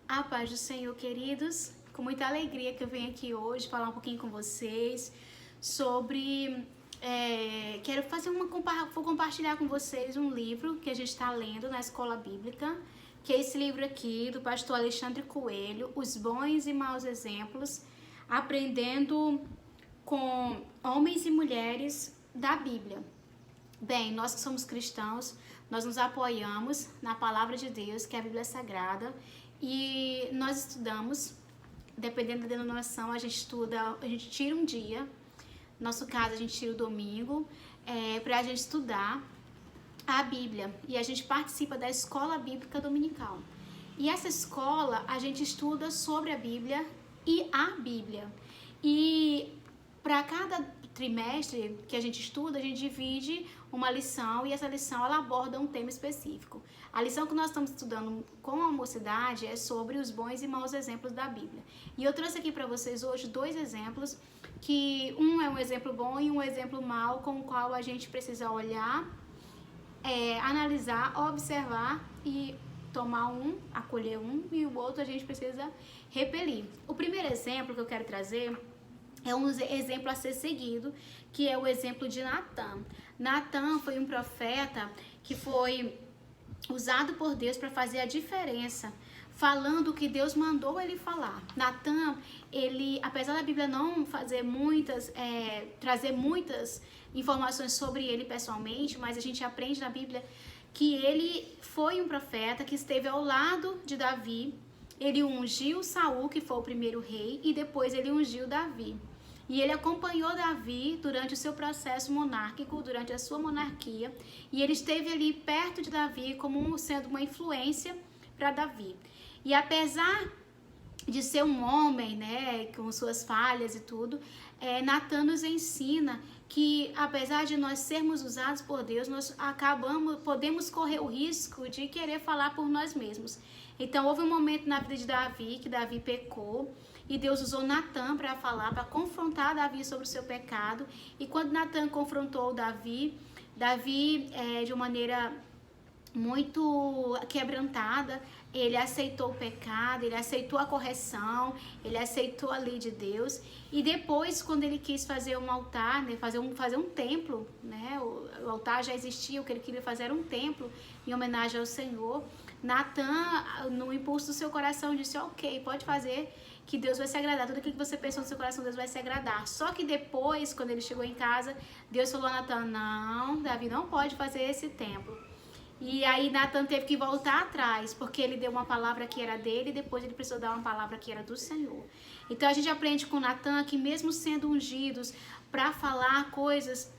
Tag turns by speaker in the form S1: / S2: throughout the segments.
S1: A paz do Senhor, queridos. Com muita alegria que eu venho aqui hoje falar um pouquinho com vocês sobre... vou compartilhar com vocês um livro que a gente está lendo na escola bíblica, que é esse livro aqui do pastor Alexandre Coelho, Os Bons e Maus Exemplos, aprendendo com homens e mulheres da Bíblia. Bem, nós que somos cristãos, nós nos apoiamos na palavra de Deus, que é a Bíblia Sagrada, e nós estudamos, dependendo da denominação, a gente tira um dia, no nosso caso a gente tira o domingo, para a gente estudar a Bíblia, e a gente participa da escola bíblica dominical. E essa escola, a gente estuda sobre a Bíblia e a Bíblia. E para cada trimestre que a gente estuda, a gente divide uma lição e essa lição ela aborda um tema específico. A lição que nós estamos estudando com a mocidade é sobre os bons e maus exemplos da Bíblia. E eu trouxe aqui para vocês hoje dois exemplos, que um é um exemplo bom e um exemplo mau, com o qual a gente precisa olhar, analisar, observar e tomar um, acolher um, e o outro a gente precisa repelir. O primeiro exemplo que eu quero trazer é um exemplo a ser seguido, que é o exemplo de Natã. Natã foi um profeta que foi usado por Deus para fazer a diferença, falando o que Deus mandou ele falar. Natã, ele, apesar da Bíblia não fazer trazer muitas informações sobre ele pessoalmente, mas a gente aprende na Bíblia que ele foi um profeta que esteve ao lado de Davi. Ele ungiu Saul, que foi o primeiro rei, e depois ele ungiu Davi. E ele acompanhou Davi durante o seu processo monárquico, durante a sua monarquia, e ele esteve ali perto de Davi como sendo uma influência para Davi. E apesar de ser um homem, né, com suas falhas e tudo, Natã nos ensina que, apesar de nós sermos usados por Deus, nós podemos correr o risco de querer falar por nós mesmos. Então, houve um momento na vida de Davi que Davi pecou, e Deus usou Natã para falar, para confrontar Davi sobre o seu pecado. E quando Natã confrontou Davi, de uma maneira muito quebrantada, ele aceitou o pecado, ele aceitou a correção, ele aceitou a lei de Deus. E depois, quando ele quis fazer um altar, né, fazer um templo, né, o altar já existia, o que ele queria fazer era um templo em homenagem ao Senhor. Natã, no impulso do seu coração, disse: ok, pode fazer, que Deus vai se agradar, tudo aquilo que você pensou no seu coração, Deus vai se agradar. Só que depois, quando ele chegou em casa, Deus falou a Natã: não, Davi não pode fazer esse templo. E aí Natã teve que voltar atrás, porque ele deu uma palavra que era dele, e depois ele precisou dar uma palavra que era do Senhor. Então a gente aprende com Natã que, mesmo sendo ungidos para falar coisas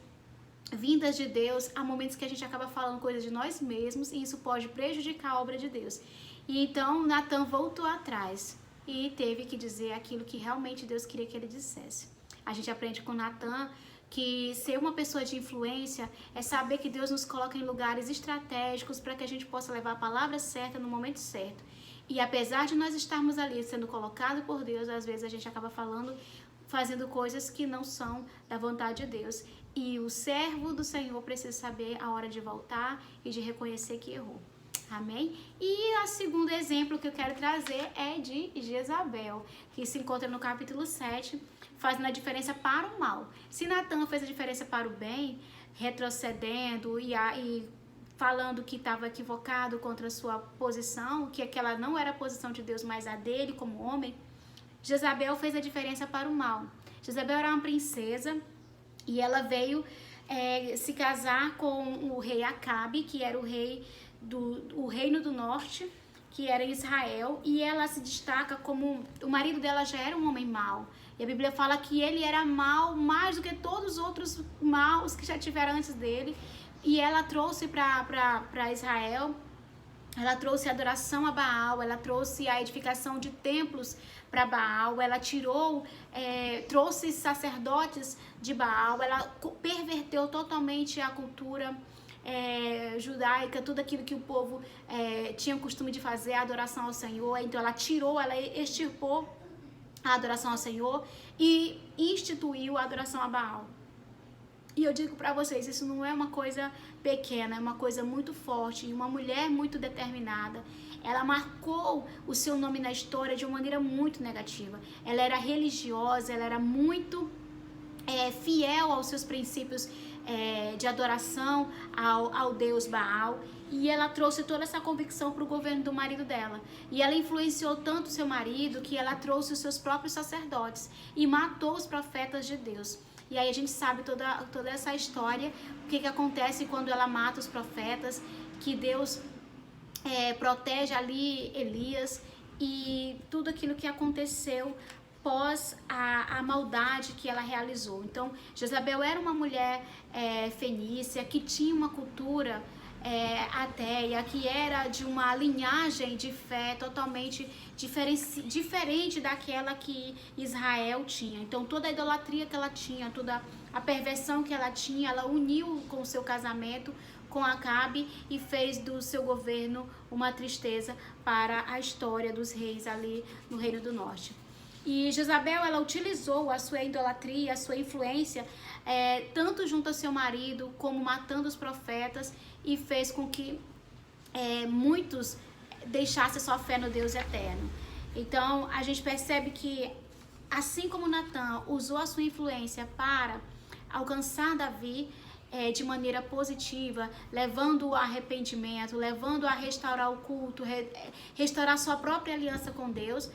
S1: vindas de Deus, há momentos que a gente acaba falando coisas de nós mesmos, e isso pode prejudicar a obra de Deus. E então Natã voltou atrás e teve que dizer aquilo que realmente Deus queria que ele dissesse. A gente aprende com Natã que ser uma pessoa de influência é saber que Deus nos coloca em lugares estratégicos para que a gente possa levar a palavra certa no momento certo. E apesar de nós estarmos ali sendo colocados por Deus, às vezes a gente acaba fazendo coisas que não são da vontade de Deus. E o servo do Senhor precisa saber a hora de voltar e de reconhecer que errou. Amém? E o segundo exemplo que eu quero trazer é de Jezabel, que se encontra no capítulo 7, fazendo a diferença para o mal. Se Natã fez a diferença para o bem, retrocedendo e falando que estava equivocado contra a sua posição, que aquela não era a posição de Deus, mas a dele como homem, Jezabel fez a diferença para o mal. Jezabel era uma princesa e ela veio se casar com o rei Acabe, que era o reino do norte, que era Israel, e ela se destaca como o marido dela já era um homem mau. E a Bíblia fala que ele era mau mais do que todos os outros maus que já tiveram antes dele. E ela trouxe para Israel, ela trouxe a adoração a Baal, ela trouxe a edificação de templos para Baal, ela trouxe sacerdotes de Baal, ela perverteu totalmente a cultura judaica, tudo aquilo que o povo tinha o costume de fazer, a adoração ao Senhor. Então ela extirpou a adoração ao Senhor e instituiu a adoração a Baal. E eu digo para vocês, isso não é uma coisa pequena, é uma coisa muito forte. E uma mulher muito determinada, ela marcou o seu nome na história de uma maneira muito negativa. Ela era religiosa, ela era muito fiel aos seus princípios de adoração ao deus Baal, e ela trouxe toda essa convicção para o governo do marido dela. E ela influenciou tanto seu marido que ela trouxe os seus próprios sacerdotes e matou os profetas de Deus. E aí a gente sabe toda essa história, o que acontece quando ela mata os profetas, que Deus protege ali Elias e tudo aquilo que aconteceu após a maldade que ela realizou. Então, Jezabel era uma mulher fenícia, que tinha uma cultura ateia, que era de uma linhagem de fé totalmente diferente daquela que Israel tinha. Então, toda a idolatria que ela tinha, toda a perversão que ela tinha, ela uniu com o seu casamento com Acabe e fez do seu governo uma tristeza para a história dos reis ali no Reino do Norte. E Jezabel, ela utilizou a sua idolatria, a sua influência, tanto junto ao seu marido, como matando os profetas, e fez com que muitos deixassem sua fé no Deus eterno. Então, a gente percebe que, assim como Natã usou a sua influência para alcançar Davi de maneira positiva, levando-o a arrependimento, levando-o a restaurar o culto, restaurar sua própria aliança com Deus,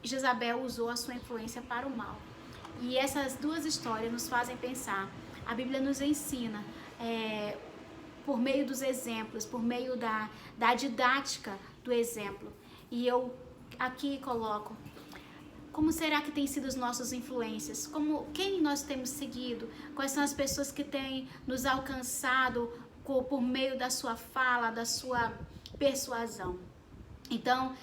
S1: Jezabel usou a sua influência para o mal. E essas duas histórias nos fazem pensar. A Bíblia nos ensina, por meio dos exemplos, por meio da didática do exemplo. E eu aqui coloco, como será que tem sido as nossas influências? Quem nós temos seguido? Quais são as pessoas que têm nos alcançado por meio da sua fala, da sua persuasão? Então,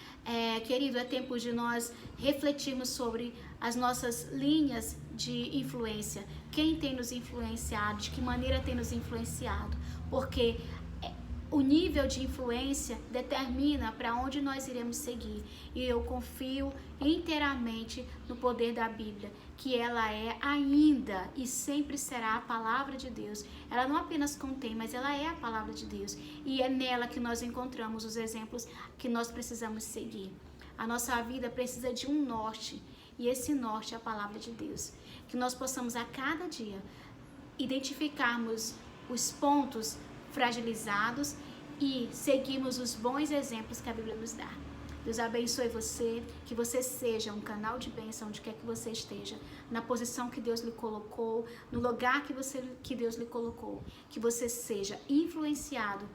S1: querido, é tempo de nós refletirmos sobre as nossas linhas de influência. Quem tem nos influenciado, de que maneira tem nos influenciado. Porque o nível de influência determina para onde nós iremos seguir. E eu confio inteiramente no poder da Bíblia, que ela é ainda e sempre será a palavra de Deus. Ela não apenas contém, mas ela é a palavra de Deus. E é nela que nós encontramos os exemplos que nós precisamos seguir. A nossa vida precisa de um norte, e esse norte é a palavra de Deus. Que nós possamos a cada dia identificarmos os pontos fragilizados e seguirmos os bons exemplos que a Bíblia nos dá. Deus abençoe você, que você seja um canal de bênção onde quer que você esteja, na posição que Deus lhe colocou, no lugar que Deus lhe colocou, que você seja influenciado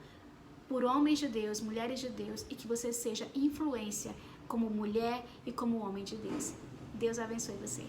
S1: por homens de Deus, mulheres de Deus, e que você seja influência como mulher e como homem de Deus. Deus abençoe você.